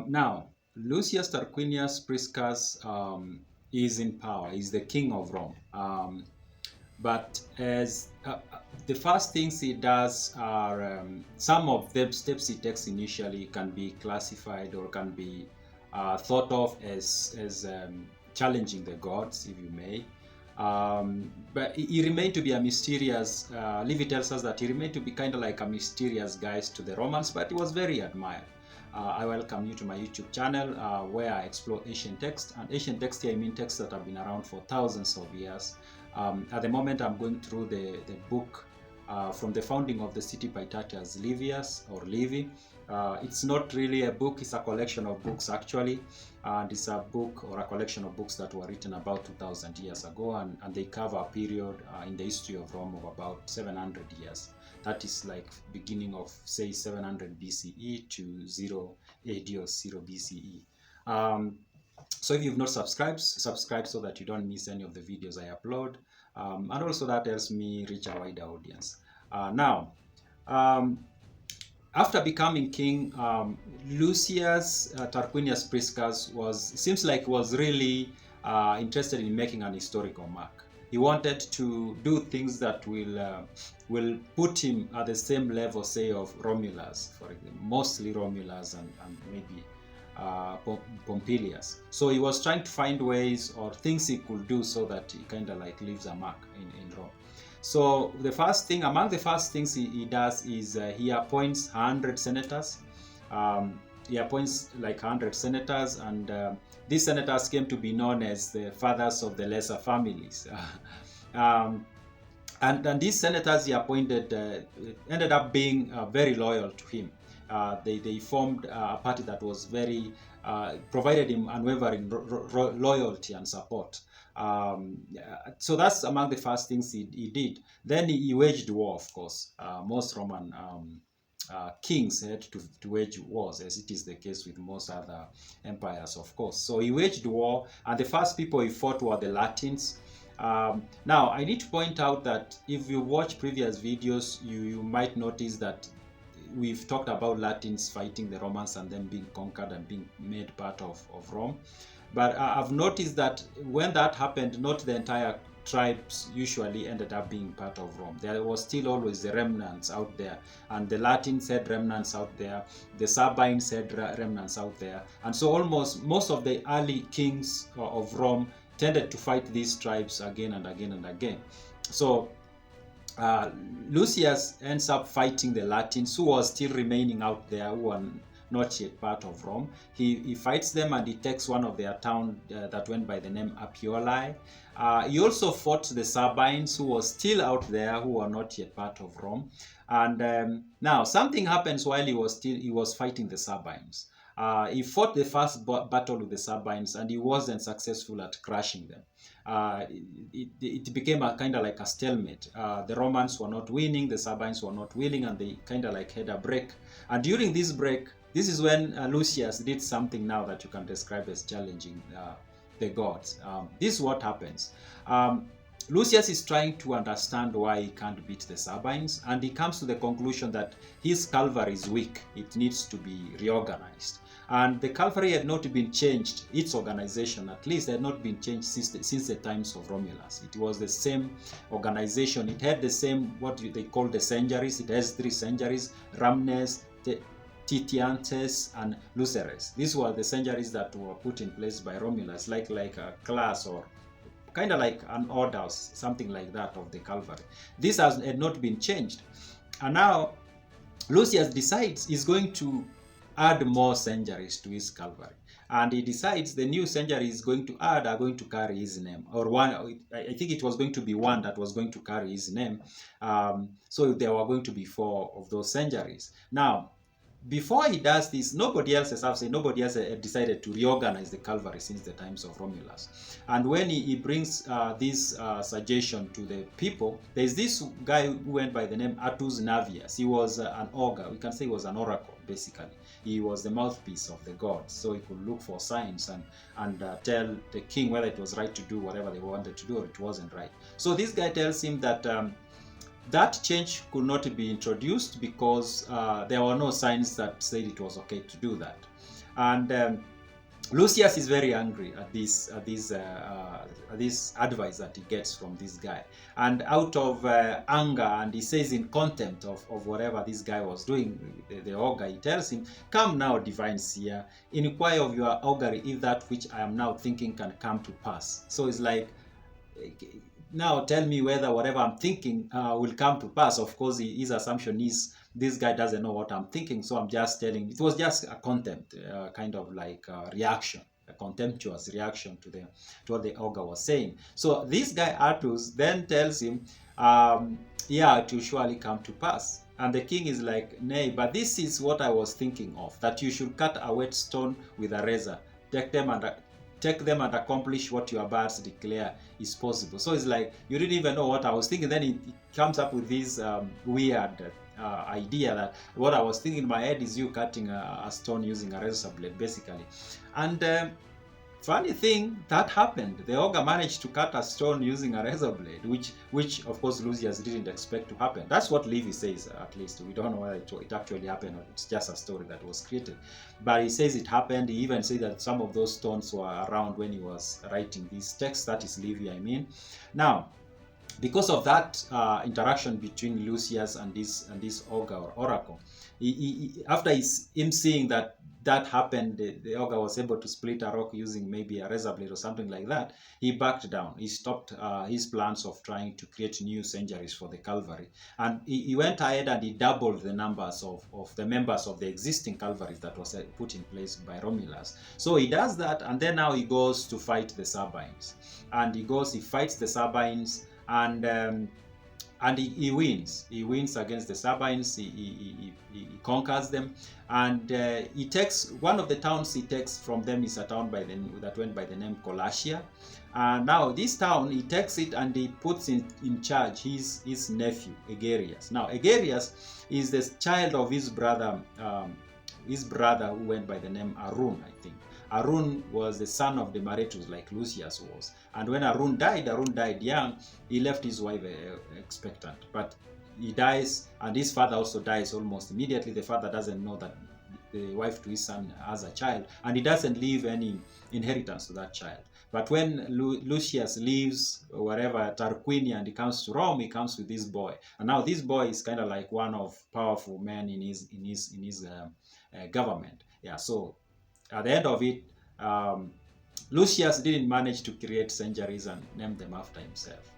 Now, Lucius Tarquinius Priscus is in power. He's the king of Rome. But as the first things he does are some of the steps he takes initially can be classified or can be thought of as challenging the gods, if you may. But he remained to be a mysterious. Livy tells us that he remained to be kind of like a mysterious guide to the Romans, but he was very admired. I welcome you to my YouTube channel where I explore ancient texts. And ancient texts here, I mean texts that have been around for thousands of years. At the moment, I'm going through the book from the founding of the city by Attus Navius or Livy. It's not really a book, it's a collection of books actually. And it's a book or a collection of books that were written about 2000 years ago, and they cover a period in the history of Rome of about 700 years. That is like beginning of say 700 BCE to 0 AD or 0 BCE. So if you've not subscribed, subscribe so that you don't miss any of the videos I upload. And also that helps me reach a wider audience. After becoming king, Lucius Tarquinius Priscus seems like was really interested in making an historical mark. He wanted to do things that will put him at the same level, say, of Romulus, for example, mostly Romulus and maybe Pompilius. So he was trying to find ways or things he could do so that he kind of like leaves a mark in Rome. So among the first things he does is he appoints 100 senators. He appoints like 100 senators, and these senators came to be known as the fathers of the lesser families. And these senators he appointed ended up being very loyal to him. They formed a party that was very provided him unwavering loyalty and support. So that's among the first things he did. Then he waged war, of course. Most Roman kings had to wage wars, as it is the case with most other empires, of course. So he waged war, and the first people he fought were the Latins. Now, I need to point out that if you watch previous videos, you might notice that we've talked about Latins fighting the Romans and then being conquered and being made part of Rome. But I've noticed that when that happened, not the entire tribes usually ended up being part of Rome. There was still always the remnants out there, and the Latins had remnants out there, the Sabines had remnants out there, and so almost most of the early kings of Rome tended to fight these tribes again and again and again. So Lucius ends up fighting the Latins, who was still remaining out there, who were not yet part of Rome. He fights them and he takes one of their town that went by the name Appioli. He also fought the Sabines, who was still out there, who were not yet part of Rome. And now something happens while he was fighting the Sabines. He fought the first battle with the Sabines, and he wasn't successful at crushing them. It became a kind of like a stalemate. The Romans were not winning, the Sabines were not winning, and they kind of like had a break. And during this break, this is when Lucius did something now that you can describe as challenging the gods. This is what happens. Lucius is trying to understand why he can't beat the Sabines, and he comes to the conclusion that his cavalry is weak. It needs to be reorganized. And the cavalry had not been changed, its organization at least had not been changed since the times of Romulus. It was the same organization. It had the same, what they call the centuries. It has 3 centuries: Ramnes, Titiantes, and Luceres. These were the centuries that were put in place by Romulus, like a class or kind of like an order, something like that, of the cavalry. This had not been changed. And now Lucius decides he's going to add more centuries to his cavalry, and he decides the new century he's going to add are going to carry his name, or one, I think it was going to be one that was going to carry his name. So there were going to be 4 of those centuries. Now, before he does this, nobody else, as I've said, nobody else had decided to reorganize the cavalry since the times of Romulus. And when he brings this suggestion to the people, there's this guy who went by the name Attus Navius. He was an augur. We can say he was an oracle, basically. He was the mouthpiece of the gods, so he could look for signs and tell the king whether it was right to do whatever they wanted to do or it wasn't right. So this guy tells him that that change could not be introduced because there were no signs that said it was okay to do that. And Lucius is very angry at this advice that he gets from this guy, and out of anger, and he says in contempt of whatever this guy was doing, the augur, he tells him, "Come now, divine seer, inquire of your augury if that which I am now thinking can come to pass." So it's like, now tell me whether whatever I'm thinking will come to pass. Of course, his assumption is this guy doesn't know what I'm thinking, so I'm just telling. It was just a contempt, kind of like a reaction, a contemptuous reaction to what the augur was saying. So this guy Attus then tells him, yeah, it will surely come to pass. And the king is like, "Nay, but this is what I was thinking of, that you should cut a whetstone with a razor, take them and accomplish what your bards declare is possible." So it's like, you didn't even know what I was thinking. Then he comes up with this weird idea that what I was thinking in my head is you cutting a stone using a razor blade, basically. And funny thing, that happened. The augur managed to cut a stone using a razor blade, which of course Lucius didn't expect to happen. That's what Livy says, at least. We don't know whether it actually happened or it's just a story that was created. But he says it happened. He even said that some of those stones were around when he was writing this text. That is Livy, I mean. Now, because of that interaction between Lucius and this augur or oracle, after him seeing that happened, the augur was able to split a rock using maybe a razor blade or something like that, he backed down. He stopped his plans of trying to create new centuries for the cavalry, and he went ahead and he doubled the numbers of the members of the existing cavalries that was put in place by Romulus. So he does that, and then now he goes to fight the Sabines, and he fights the Sabines, and he wins. He wins against the Sabines. He conquers them, and he takes one of the towns. He takes from them is a town that went by the name Colatia. And now this town, he takes it and he puts in charge his nephew Egerius. Now Egerius is the child of his brother who went by the name Arun, I think. Arun was the son of the Maretus, like Lucius was. And when Arun died young. He left his wife expectant. But he dies, and his father also dies almost immediately. The father doesn't know that the wife to his son has a child, and he doesn't leave any inheritance to that child. But when Lucius leaves wherever Tarquinius and he comes to Rome, he comes with this boy. And now this boy is kind of like one of powerful men in his government. Yeah, so at the end of it, Lucius didn't manage to create centuries and name them after himself.